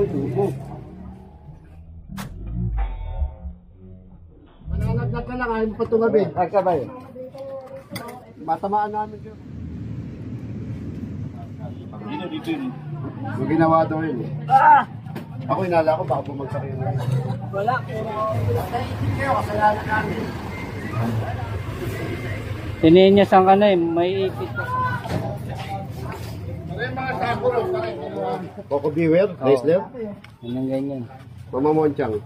tubo. Mananaglag ka lang, ayaw mo pa tumabi. Nagkabay. Matamaan namin yun. Dito yun. Yung ginawa daw yun. Ako inala ko, baka bumagsak yun. Wala. Kayo, kasalanan namin. Tininyasan ka na eh, may ipit ka. Coco Beware, Chrysler. Ganyan ganyan. Mama Monchang.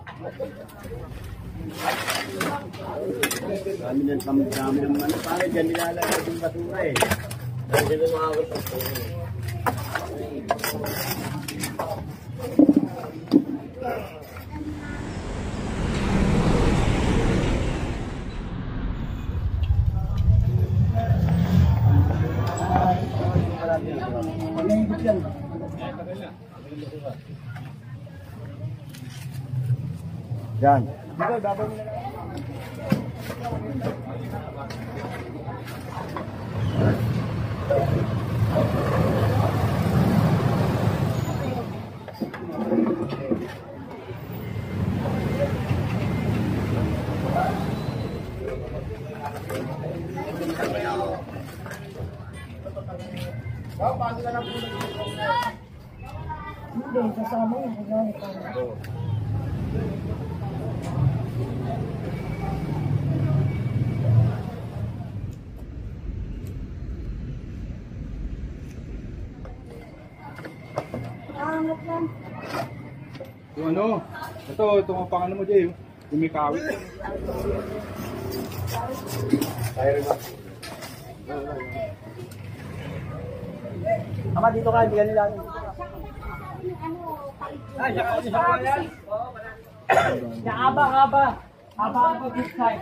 Kami naman pare, dyan nilalagay yung basura eh. Dahil dyan ang mga yan. Hindi, kasama yung hanggang Yung ano, ito ang pang ano mo dyan, yung may kawit. Ama, dito ka, hindi ka nila. Ay, Aba this time.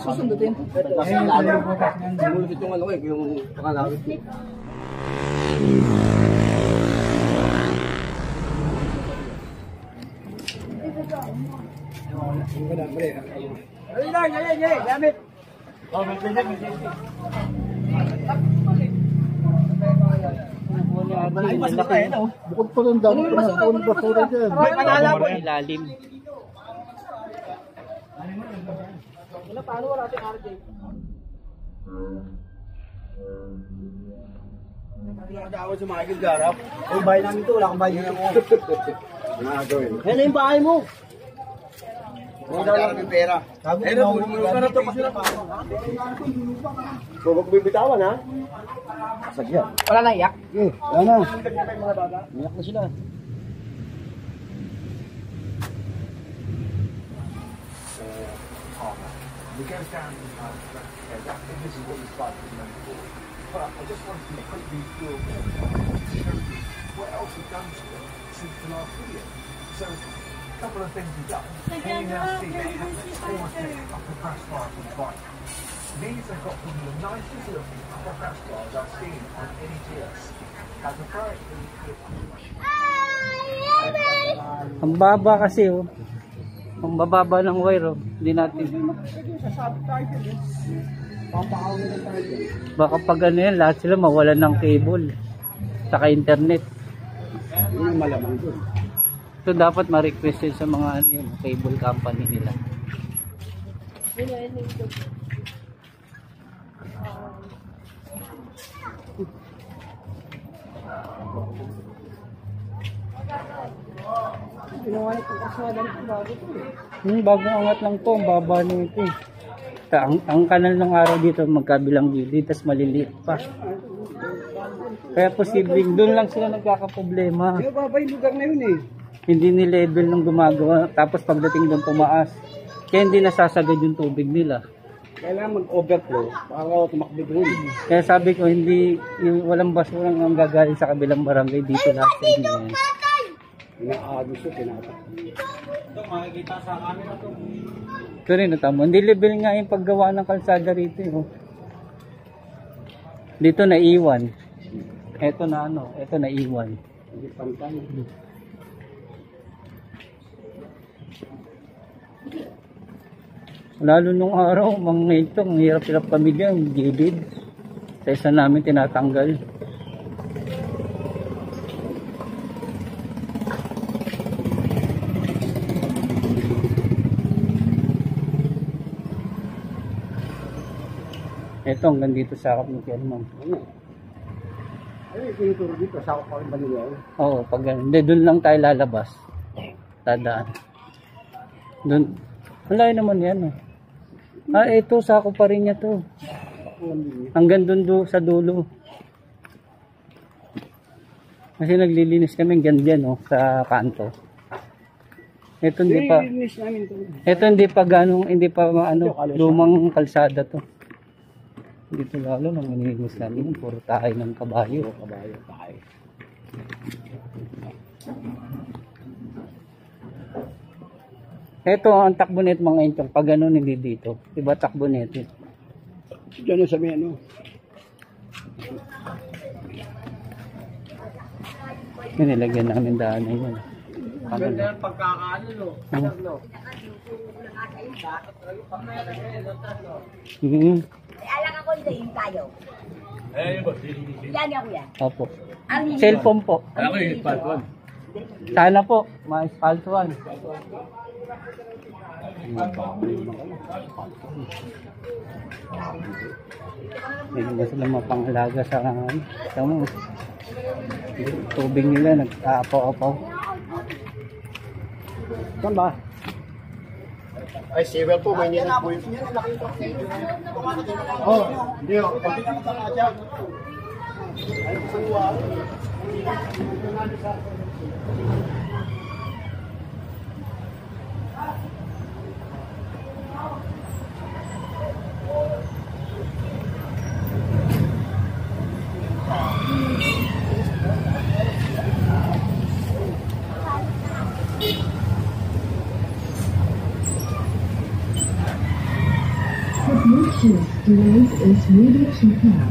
Susundutin. Mulut itong ano eh, yung pangalawit. Gamit. Oh, may bukod pa rin dami pa na kung basura dyan. May panala po ilalim. wala paano wala ating RJ. Nakakawad sa mga garap. Yung bahay namin ito, wala kang bahay niya mo. Nakagawin. Yan na yung bahay mo. Wala lang yung pera. Eh, bumulong ka na ito kasi na pa. So, huwag bibitawan ha? Sagyan. Wala na iyak? Wala na. Iyak na sila. But I just wanted to quickly do what else we've done to it since the last video. So, a couple of things we've done. Here you now see it has almost upper crash bars on the bike. These have got some of the nicest looking upper crash bars I've seen on any GS. Has a very Ang baba kasi oh. Ang bababa ng wire oh. Hindi natin. Baka pag ano yan, lahat sila mawalan ng cable. Saka internet. Yun ang malamang doon. So dapat ma-request yun sa mga ano, yung cable company nila. Bagong angat lang to, ang baba nito eh. Ang kanal ng araw dito magkabilang gilid, tas maliliit pa. Kaya posibleng doon lang sila nagkakaproblema. Yung babay lugar na yun eh. Hindi ni level nung gumagawa, tapos pagdating doon tumaas. Kaya hindi nasasagad yung tubig nila. Kailangan mag-overflow para tumakbo doon. Kaya sabi ko, hindi, yung walang basurang ang gagaling sa kabilang barangay dito lahat sa inyo. Inaagos yun, tinatak. Ito, makikita sa amin na ito. Ito rin, natamo. Hindi level nga yung paggawa ng kalsada rito. Oh. Dito naiwan. Ito na ano, ito naiwan. Hindi pantay. Lalo nung araw, mga ito, ang hirap-hirap kami dyan, gilid. Sa isa namin tinatanggal. Ito, hanggang dito sakop ng Kerman. Ano yung tinuturo dito? Sakop pa rin ba nila? Oo, pag hindi, doon lang tayo lalabas. Tadaan. Doon. Malay naman yan. Oh. Ito, sakop pa rin niya to. Hanggang doon sa dulo. Kasi naglilinis kami ganyan, oh, sa kanto. Ito hindi pa. Ito hindi pa ganong, hindi pa ano, lumang kalsada to. Dito lalo nang manilinis namin, puro tayo ng kabayo. Kabayo, tayo. Ito ang takbo nito mga intong, pag ano hindi dito. Iba takbo nito. Diyan sa may ano. Yung nilagyan namin daan na yun. Ganda yung pagkakaano, no? No? Alang ako dito yung tayo. Yan ako yan. Opo. Cellphone po. Ako yung palpon. Sana po, ma-spaltuan. Hindi na sila mapangalaga sa tubig nila, nag-aapaw-apaw. Saan ba? Ay, siwel po, may nilang po yun. Oh, hindi o. Bluetooth device is ready to pair.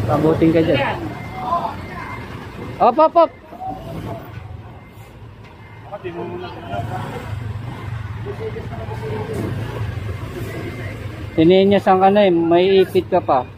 Pabuting ka dyan. Op, op, op. Sininyasan ka na eh, may ipit ka pa.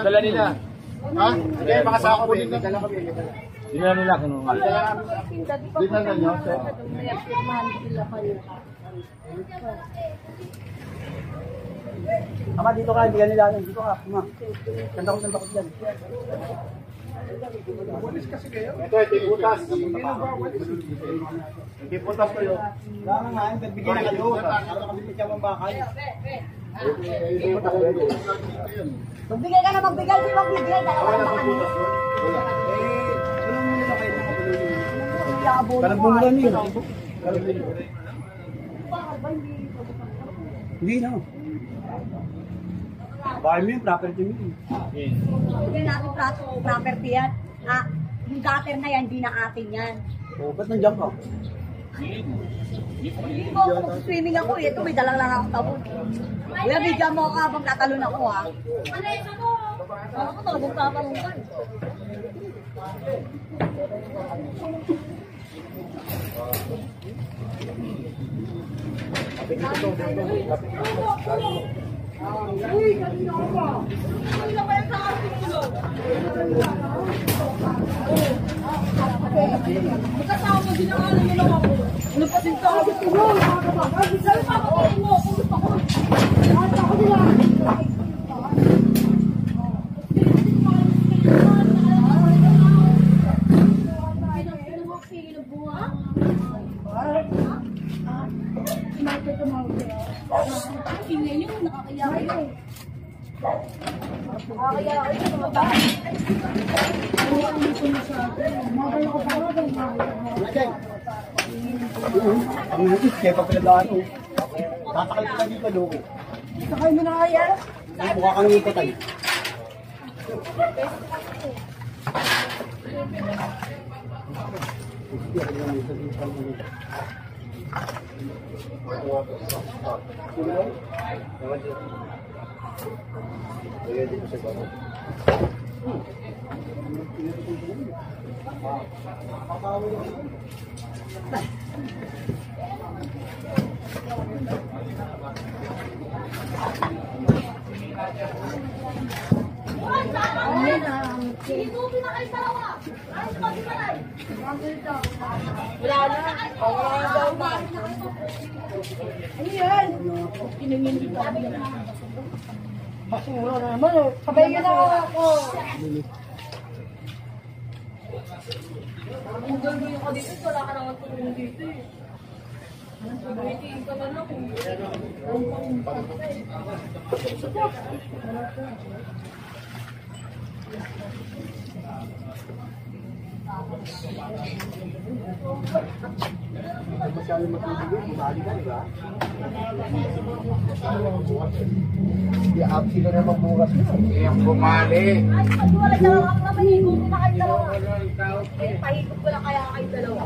Dala nila. Ha? Hindi, mga sako mo din. Dala nila kinuha. Dala nila. Ama, dito ka, hindi ka nila. Dito ka, ama. Ganda ko dyan. Ito, ito butas. Hindi putas ko yun. Wala nga, bigyan na ka doon. Ano kami siya mong bakal? Magbigay ka na magbigay, di magbigay. Dalawa na kami. Parang bumulan yun. Hindi na. Bakal mo yun, property mo yun. Bigyan natin property yan. Ah, yung gutter na yan, hindi na atin yan. O, ba't nandiyan ka? Hindi mo ako swimming ako eh. Ito may dalang lang ako tabon. Kuya, bigyan mo ako habang natalon ako ha. Ako talagang tatalong ka. Uy, kanina ko ba? Kanina ba yan sa ating tulog? Magkasama din ang alam mo lang ako. Ano pa din sa ating tulog? Sabi pa ako mo, kung ako. Ako nila. Ingay niyo, nakakaya kayo. Nakakaya kayo sa mga bahay. Ang higit, kaya papiladaan ko. Tatakay ko na dito, loko. Sakay mo na kaya? Mukha kang yung patay. Itubi na kayo dalawa. Ayos pa din malay. Wala na. Wala na daw ba? Ano yan? Kinangin pa kami na. Basura na naman eh. Sabay ka na ako. Ang gagawin ko dito, wala ka naman tulong dito eh. Tumitiin ka na lang kung Sino na magbukas yun? Yung bumali. ay, pag wala dalawa ka naman eh. Kung na kayo dalawa. Eh, pahigop ko lang kaya kayo dalawa.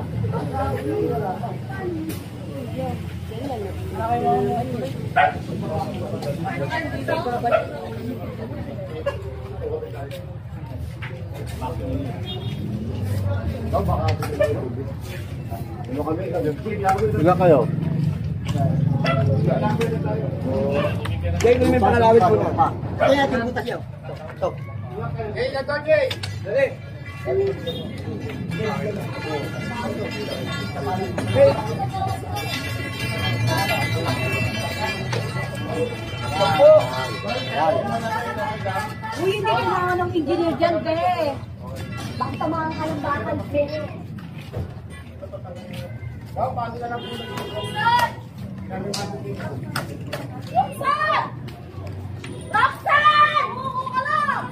Ilan kayo? Jay, may pangalawit po na. Kaya natin butas yun. Ito. Jay, ito, Jay! Dali! Uy, hindi kailangan ng engineer dyan, be. Bakit tamahan ka ng bakal, be? Roxanne! Roxanne! Roxanne! Umuko ka lang!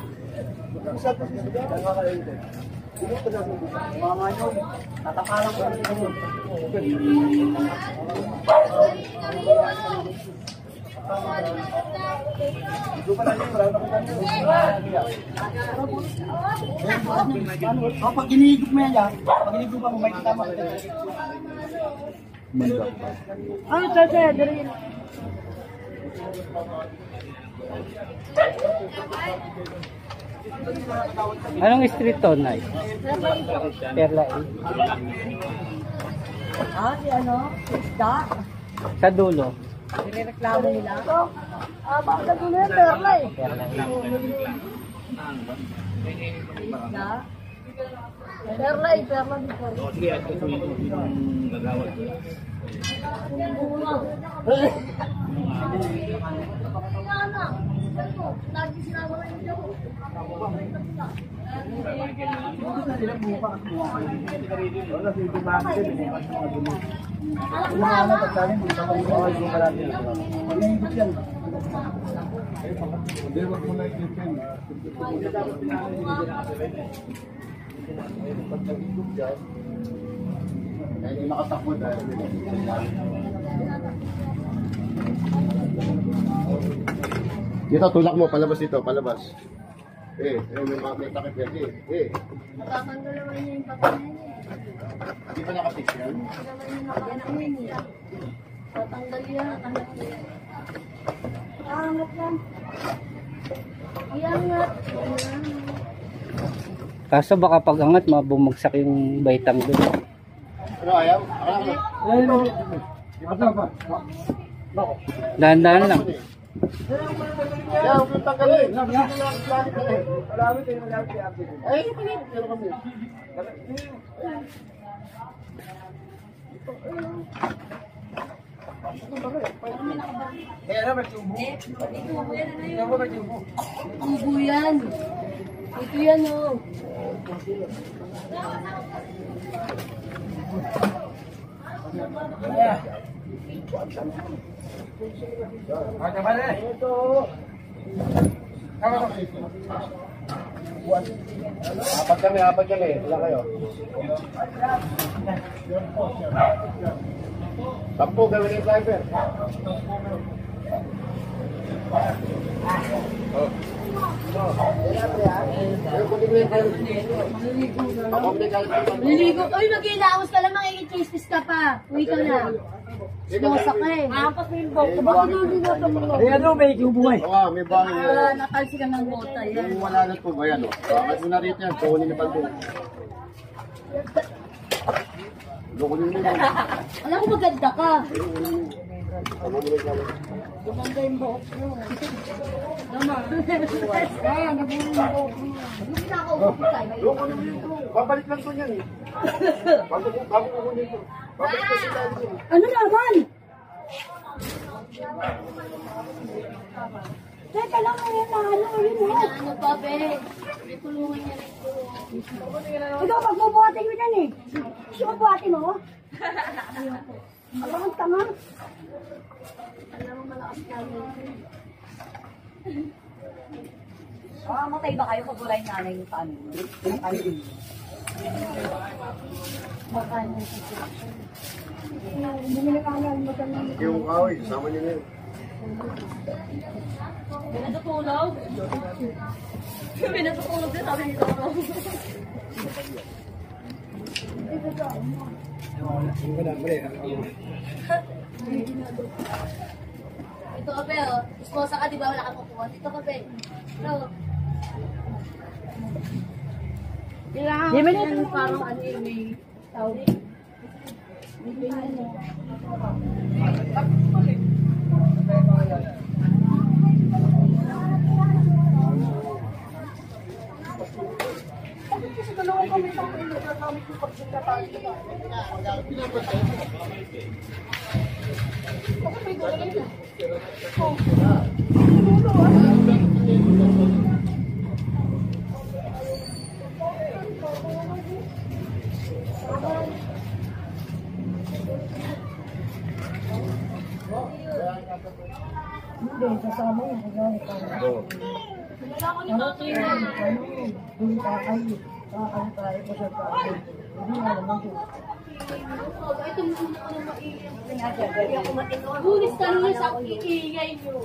Pag ginigop mo yan yan, pag ginigop mo may kita mo. Ano, Tete? Dari. Anong street to, Nay? Perla A. Si ano? Isda? Sa dulo. Nireklamo nila? Bakit ano na yung perla eh? Perla A. Isda? Perla eh, perla dito. Sige, at ito yung gagawad. Lagi sinama na yung joke. Hindi nakatakbo dahil. Dito, tulak mo, palabas dito, palabas. May takip yan. Matatanggal naman niya yung papel niya. Di ba nakapix yan? Tatanggal yan. Angat yan. Iangat. Kaso baka pag angat, mabumagsak yung baitang doon. Ano, ayaw? Dahan-dahan lang. Ayaw, huwag yung tanggalin. Ay, pero kami. Tubo yan. Ito yan oh. Apat kami. Ilan kayo? 10 gawin yung driver. Liligo. Uy, mag-ilaos ka lang. Makikichistis ka pa. Uwi ka na. Smosa ka eh. Ampas mo yung boko. Bakit niligo ka mo? Ano, may tubo eh. Oo, may bahay yan. Natalsi ka ng bota yan. Kung wala na po ba yan? Bakit mo na rito yan? Kukunin na pa ito. Kukunin mo yan. Alam ko maganda ka. Gumanda yung buhok mo. Naman. Nabulong yung buhok mo. Hindi na ako upukay. Kukunin mo ito. Babalik lang ito yan eh. Bago kukunin ito. Babalik ko sila ito. Ano naman? Teka lang, ano pa, be? May tulungan niya nito. Ikaw, magbubuhatin mo yan eh. Gusto mo buhatin mo? Alam ang tanga. Alam mo, malakas ka. Matay ba kayo pag wala yung nanay yung paano? Bumili ka nga, maganda. Yung kahoy, sama niyo na yun. May natutulog? May natutulog din, sabi nito. Ito ka, Pe, oh. Isposa ka, di ba? Wala ka kukuha. Ito ka, Pe. Ito. Di ba yan parang ano yung may tawag? Hindi, kasama yung kagaya ka. Ano kayo? Doon tayo. Tayo po sa tayo. Hindi nga naman po. Ito muna ko na maiiyak. Bulis ka nung sa iingay nyo.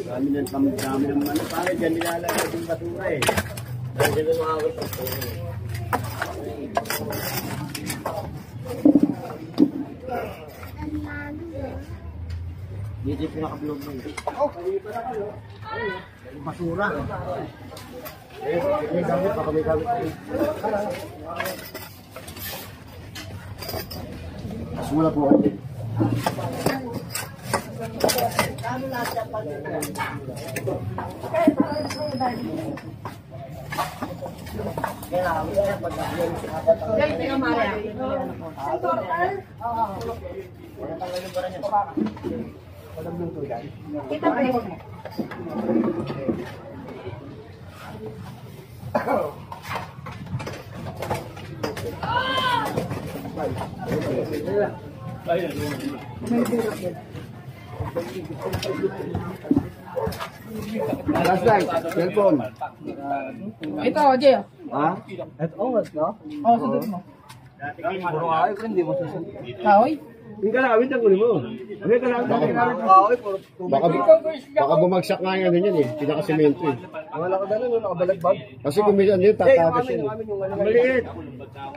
Dami ng ano, pare, dyan nilalagay yung basura eh. Dahil dyan ang mga basura. Dito yung pinaka-vlog mo. Yung basura. May gamit pa kami gamit. Mas mula po kayo. Flashlight, cellphone. Ito, Jay. Ha? Ito, let's go. Oh, sagot mo. Puro kayo, hindi mo susunod. Kahoy? Yung kalawin ang kunin mo. Yung kalawin ang kunin mo. Baka bumagsak nga yung ano yan eh. Pinakasemento eh. Wala ka dala, wala ka balagbag. Kasi kung may ano yun, tatagas yun. Maliit.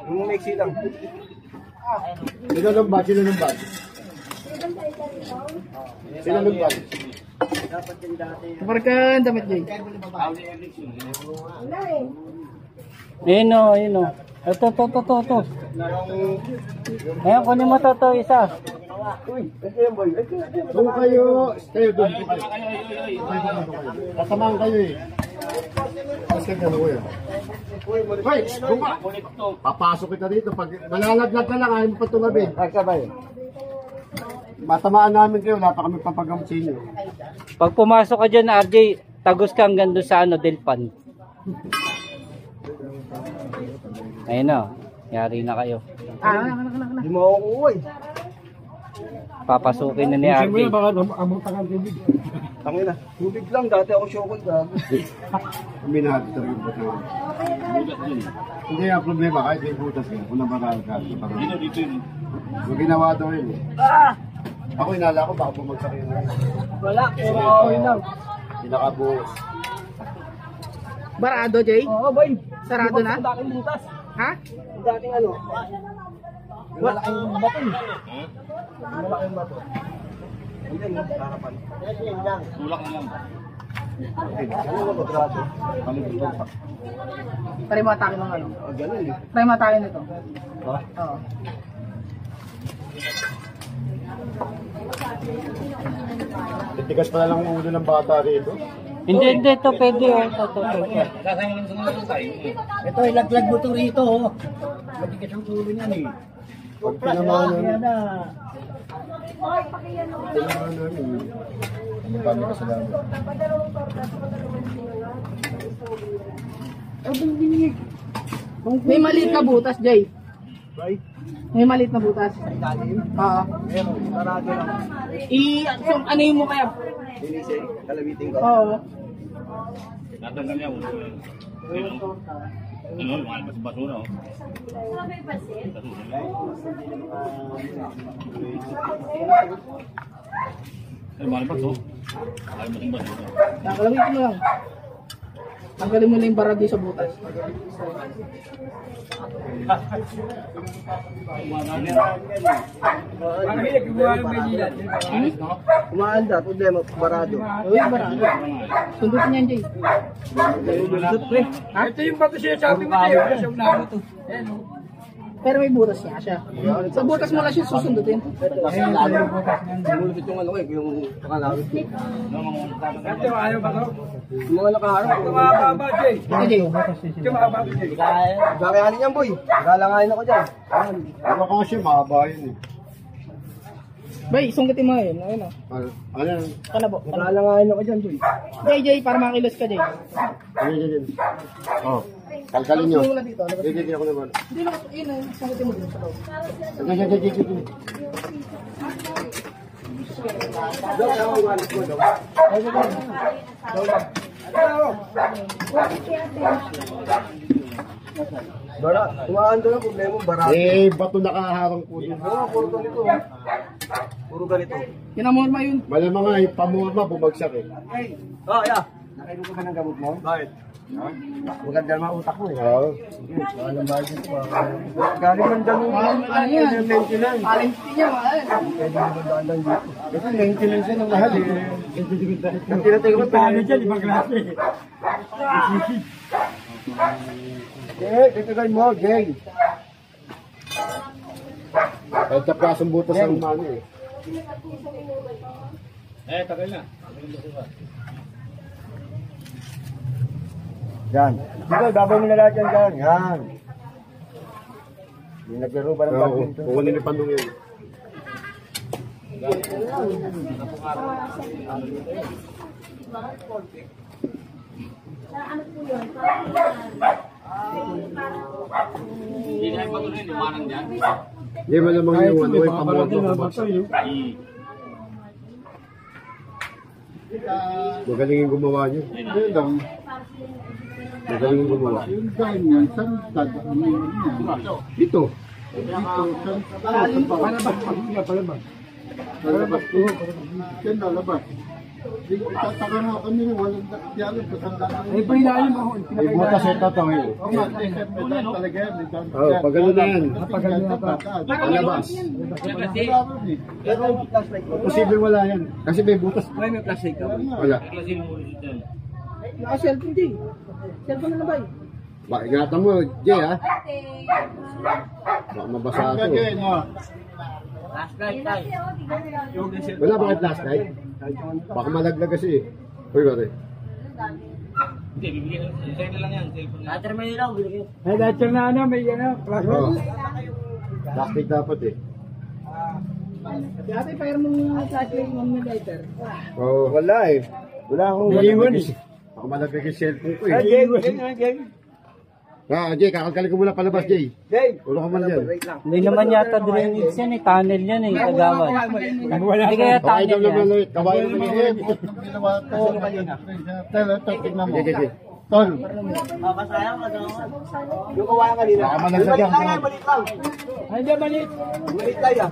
Yung mixi lang. Sino ng bad? Sino ng bad? Sino ng bad? Kaparkan, damit Jay. Ayun o, ayun o. Ito. Ayan, kunin mo to isa. Doon kayo doon po kayo. Kasamahan kayo eh. Kasi ka mo yun. Hoy, bumba! Papasok kita dito. Pag malalaglag ka lang, ayaw mo pa tumabi. Matamaan namin kayo, wala pa kami papagamot sa inyo. Pag pumasok ka dyan, RJ, tagos ka hanggang doon sa Delpan. Ayun o, yari na kayo. Hindi mo ako kuha eh. Papasukin na ni RJ. Tangin na. Tubig lang, dati ako shokoy gago. Minahati ito yung buto. Hindi ang problema, kahit may butas ka, kung nabaral ka. So ginawa daw yun eh. Ako inala ko, baka bumagsak yun. Wala, puro kahoy lang. Pinakabuhos. Barado, Jay? Oo, boy. Sarado na? Ang dating butas. Ha? Ang dating ano. Malaking bato eh. Malaking bato. Hindi mo, harapan. Tulak na lang. Okay, ano ba kwadrado? Palibot pa. Try mo atake ng ano? Ganun eh. Try mo atake nito. Ha? Oo. Titigas pa na lang ang ulo ng bata rito. Hindi, ito pwede o. Ito, ilaglag mo ito rito. Matigas ang tulo niyan eh. Pag pinamahan Kaya na. namin, kami kasalanan. May maliit na butas, Jay. Right? May maliit na butas. Oo. Sarado lang. Ano mo kaya? Kalawitin ko. Oo. Nakalawit mo lang. Tanggalin mo na yung barado sa butas. Kumaanda, problema, barado. Oo, yung barado. Sundutin yan, Jay. Ito yung bato siya sabi mo tayo. Pero may butas niya siya. Sa butas mo lang siya susundutin. Mulupit yung ano yung pakalawit. Ito ayaw ba to? Yung mga nakaharap. Ito mababa, Jay. Ito, Jay. Ito mababa, Jay. Gagayanin yan, boy. Galangayin ako dyan. Ano kasi mahaba yun eh. Bay, sungkitin mo yun. Ayun o. Ano yan? Kalabo. Galangayin ako dyan, boy. Jay, para makilos ka, Jay. Yan. Oh. Kalkalin nyo. Mula dito. Hindi ako naman. Hindi na, yun o. Sungkitin mo dito sa loob. Bara, tumaan doon ang problema, barado. Eh, bato nakaharang po dito. Oo, puro ganito. Puro ganito. Kinamorma yun. Malamang nga, yung pamorma bumagsak eh. Oh, yeah. Nakainom ka ba ng gamot mo? Bakit? Maganda naman utak mo eh. Oo. Alam ba ito pa? Galing man dyan mo. Ano yan? Maintenance. Palinti niya, mahal. Pwede naman daan lang dito. Kasi maintenance yun ang mahal eh. Ang tinatay ko, paano dyan? Ibang klase. Dito kayo mo, Jay. Kahit tapasang butas ang umano eh. Tagal na. Yan. Dito, babay mo na lahat yan dyan. Yan. Hindi naglaro ba ng Oo, badminton? kukunin ni Pandong yun. Ano po yun? Hindi na yung patuloy, liwanag dyan. Hindi, malamang yung ano yung pamorma bumagsak. Magalingin gumawa niyo. Magalingin gumawa. Yung ganyan, saan dadaan yun? Dito. Palabas ko. Yan lalabas. Tataka nga kami na walang dialog. Ay, pailalim ako. May butas ito ito ngayon. Oo nga, talaga yan. Oo, pag gano'n na yan. Palabas. Pero flashlight ko. Posible wala yan. Kasi may butas. May flashlight ka. Wala. Naka-cellphone, Jay. Cellphone na na, bay. Ba, ingatan mo, Jay ha. Baka mabasa ako. Wala bakit last night? Baka malaglag kasi eh. Uy, pare. Hindi, bibigyan. Sa'yo na lang yan. Cellphone na. Later may ilaw. Ay, dahil siya na ano, may ano. Oo. Plastic dapat eh. Dati, fire mo yung flashlight mo ng lighter. Oo. Wala eh. Wala akong Naiwan eh. Baka malaglag yung cellphone ko eh. Jay. Ah, Jay, kakagaling ko muna palabas, Jay. Jay. Ulo ka man dyan. Wait lang. Hindi naman yata drainage yan eh. Tunnel yan eh. Kagawad. Hindi kaya Okay, tunnel daw yan. naman ulit. Kawain naman yun. Ginawa ko. Tignan mo. Jay. Tol. Makasayang magawa. Yung kawayan kanina. Baka malaglag yan. Malit lang. Ay, di malit. Malit lang yan.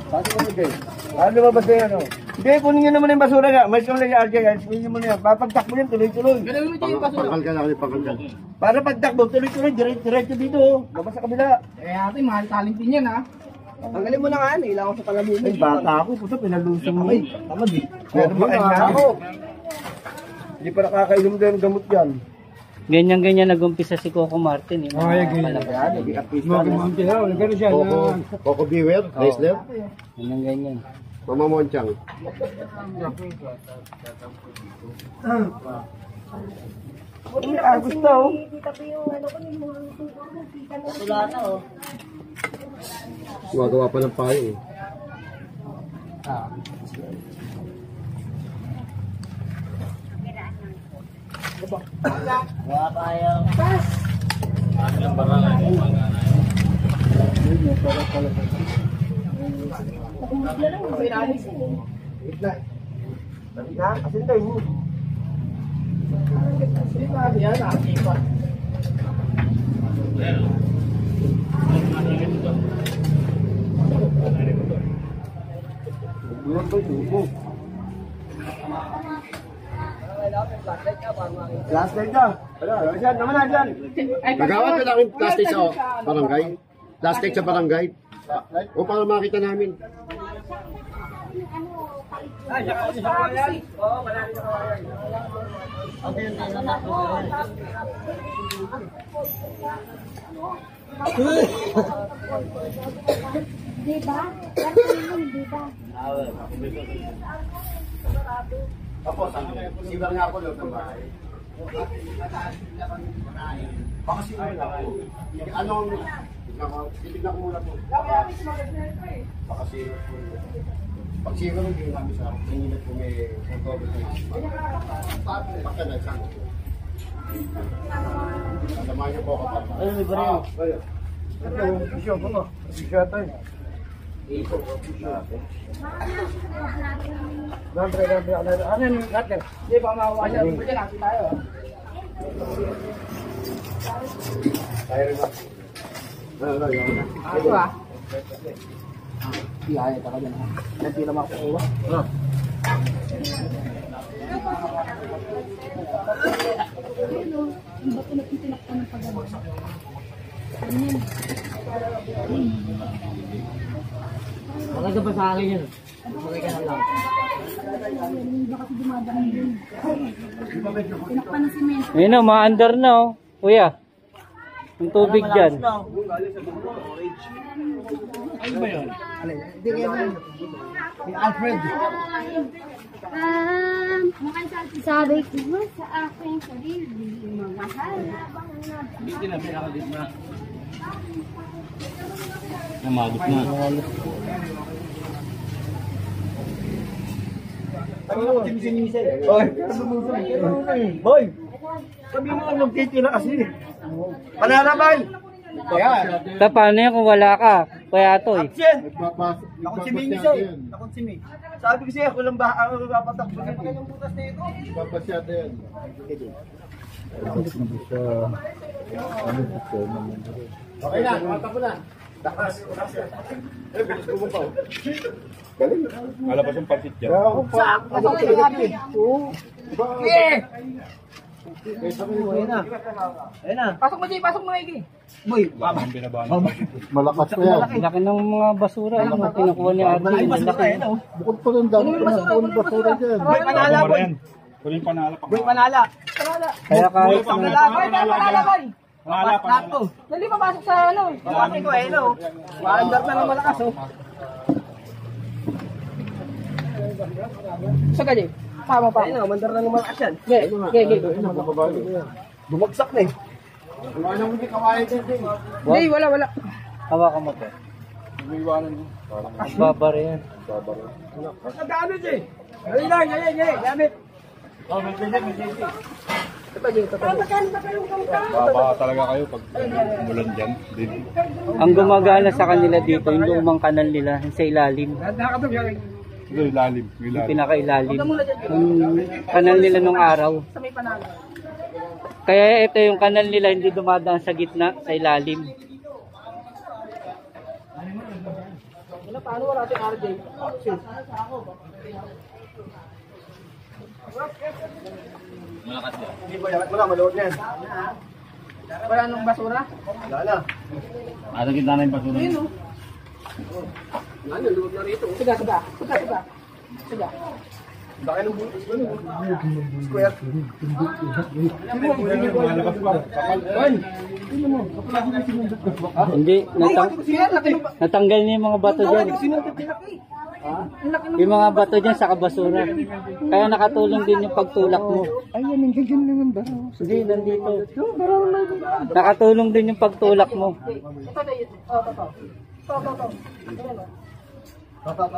Sabi ko Jay. Ano ba ba sa'yo ano? Hindi, kunin nyo naman yung basura nga. Mas kung lang yung RJ, kunin nyo muna yan. Papagtak mo yan, tuloy-tuloy. Ganun mo, Jay, yung basura. Pakal ka na kasi pakal ka. Para pagtakbo, tuloy-tuloy, diretso dito. Labas sa kabila. Eh, ate, mahal talent din yan, ha? Tanggalin mo na nga, nailangan ko sa palamunan. Ay, bata ako, puto, pinalusong mo. Ay, tamad eh. Pero ba, ako. Hindi pa nakakainom din ng gamot yan. Ganyan-ganyan nag-umpisa si Coco Martin eh. Yan, nag-artista na. Coco Beware, wrestler. Ganyan-ganyan. Mama Monchang. Gusto. Kita pa yung ano ko, yung mga tutor mo, kita mo. Wala na, oh. Gumagawa pa ng payo eh. Wala tayo. Wait lang. Dali na, kasi tayo mo. Sige pa, yan, ate pa. Flashlight na. Wala, dyan, naman na dyan. Nagawa ka namin plastic sa barangay. Plastic sa barangay. O para makita namin. Diba? Diba? Tapos, sibar nga ako loob ng bahay. Baka sibar nga ako. Anong, titignan ko muna po. Baka sibar po. Pag sibar mo, hindi namin sa hindi na po may control. Baka nagsan. Samahan niyo po ako pa. Ano, may baril? Ito, bisyo ko nga. Bisyo tayo. Ano yung natin? Hindi pa makuha siya. Pwede natin tayo. Tayo rin ba? Ako ah. Iya, taka dyan ha. Nanti naman ako kuha. Maganda pa sa akin yun. Magay ka na lang. Ayun o, ma-under na o. Kuya, yung tubig dyan. Ano ba yun? Hindi kayo ba yun? Alfred. Sabi ko sa aking sarili, magmahal. Hindi na pinakalit na. Namagot na. Boy! Sabi mo ang magtitila kasi. Panalabay! Kaya. Ta, paano yan kung wala ka? Kuya Toy. Absent! Ako si Ming siya. Ako si Ming. Sabi ko siya, ako lang ba ang papatakbo na yung butas na ito? Papasyado yan. Okay na, kumata po na. Takas. Bilis ko mo pa. Galing. Malabas yung pansit dyan. Ako pa. Ano ka talaga? Oo. Ayun na. Ayun na. Pasok mo, Jay. Pasok mo, Iggy. Boy, Ang binabahan. Malakas pa yan. Laki ng mga basura. Ano mga kinukuha ni Ate? malaki Ang basura laki. eh, no? Bukod pa rin dami. Bukod basura dyan. Boy, panala, boy. Kunin yung panala. Boy, panala. Kaya kahit Panala, boy. Panala, boy. Panala, panala. Dali, papasok sa ano. Pagkakit ko eh, no? Maandar na ng malakas, oh. Sa Jay. Tama pa. Ayun na, mandar na ng malakas yan. Gay. Bumagsak na eh. Ano hindi kawain dyan? Jay, wala. hawakan mo to. Babara yan. Ang gamit eh. Ayun lang, ayun, gamit. Oh, may Baba talaga kayo pag umulan dyan. Ang gumagana sa kanila dito, yung lumang kanal nila, yung sa ilalim. Ito yung lalim. Yung pinakailalim. Yung kanal nila nung araw. Sa may panalo. Kaya ito yung kanal nila, hindi dumadaan sa gitna, sa ilalim. Paano wala si RJ? Hindi ba, yakat mo lang, maluwag yan. Wala nung basura? Wala na. Ano gitna na yung basura? Ayun, oh. Ano, luwag na rito. Siga. Baka ng butas ba no? Square. Hindi, natanggal niya yung mga bato dyan. Yung mga bato dyan sa kabasura. Kaya nakatulong din yung pagtulak mo. Ayan, nandiyan naman ba? Hindi, nandito. Nakatulong din yung pagtulak mo. Ito. Ito.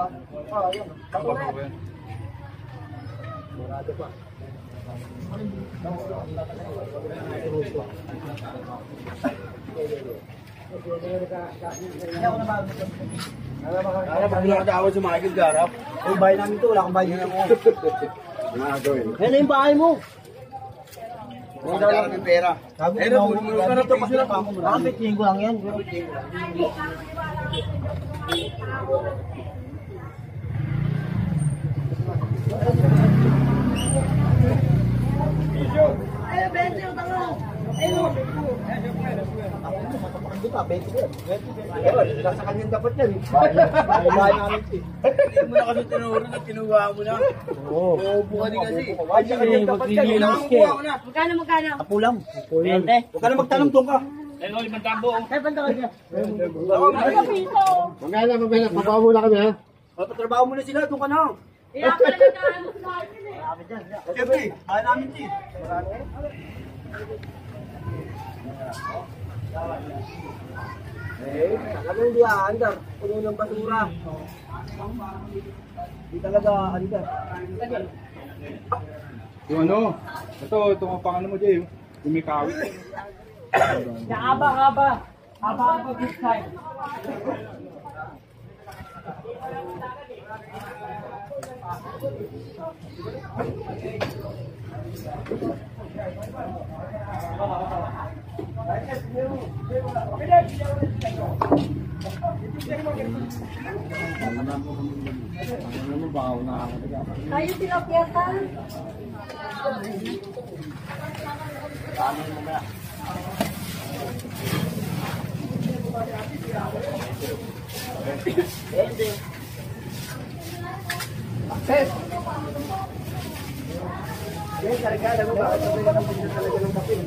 Kaya pag nakatawad sa mga garap, yung bahay namin ito, wala kang bahay nila mo. Nakagawin. Yan na yung bahay mo. Wala kami pera. Eh, bumulong ka na ito. Bakit linggo lang yan? Ay, Benji, utang mo. Ayun. Nasa kanyang dapat yan. Bahay namin ito. Hindi mo na kasi tinuro na kinuha mo na. Oo. Buka din kasi. Bahay sa kanyang dapat yan. Kuha mo na. Magkano? Apo lang. Huwag ka na magtanong doon ka. Ay, banda ka dyan. Mamaya, pabawa muna kami ha. Patrabaho mo na sila. Doon ka na. Iya ka na nagkaano sa akin eh. Siyempre, bahay namin ito. Talaga hindi aandar. Puno ng basura. Hindi talaga aandar. Yung ano, itong pang ano mo dyan, yung may kawit. Haba this time. Tayo sila piyata.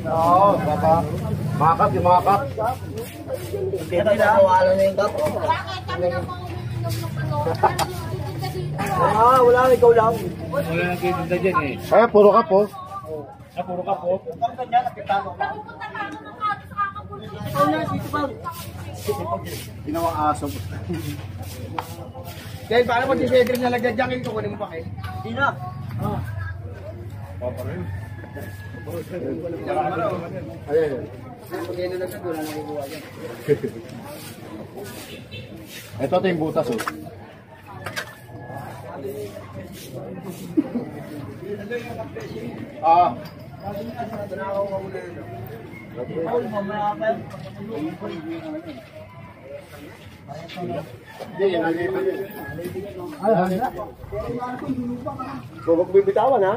Oo, baba. Makap, yung makap. Kaya pinakawala na yung kap. Bakit kami na pang umiinom ng ano? Wala, ikaw lang. Wala nang kitinda dyan eh. Ay, puro kap po. Puro ka po. Ang ganyan, nakitano ka. Pupunta ka ako ng kati sa kakapulong. Ikaw na, dito pa. Ginawang aso. Kaya paano pag si-Cedric na lagyan ko, kunin mo pa kayo? Hindi na. Ayan. Pagkain na lang wala nang kukuha yan. Ito yung butas oh. Ah. Hindi, yan ang lipat yun. So, huwag bibitawan ha?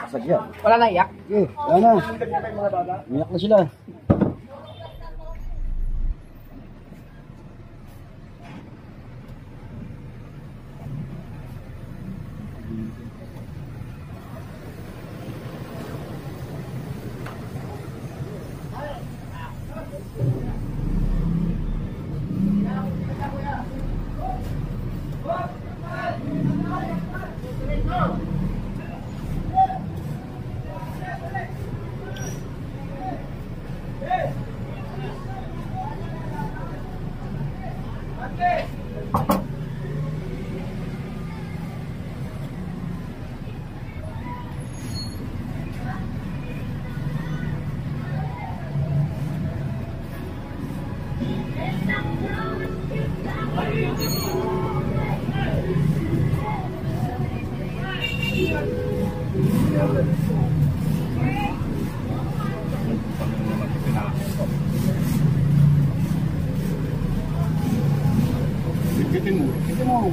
Sadya. Wala na iyak. Okay, wala na. Iyak na sila. Bitin mo.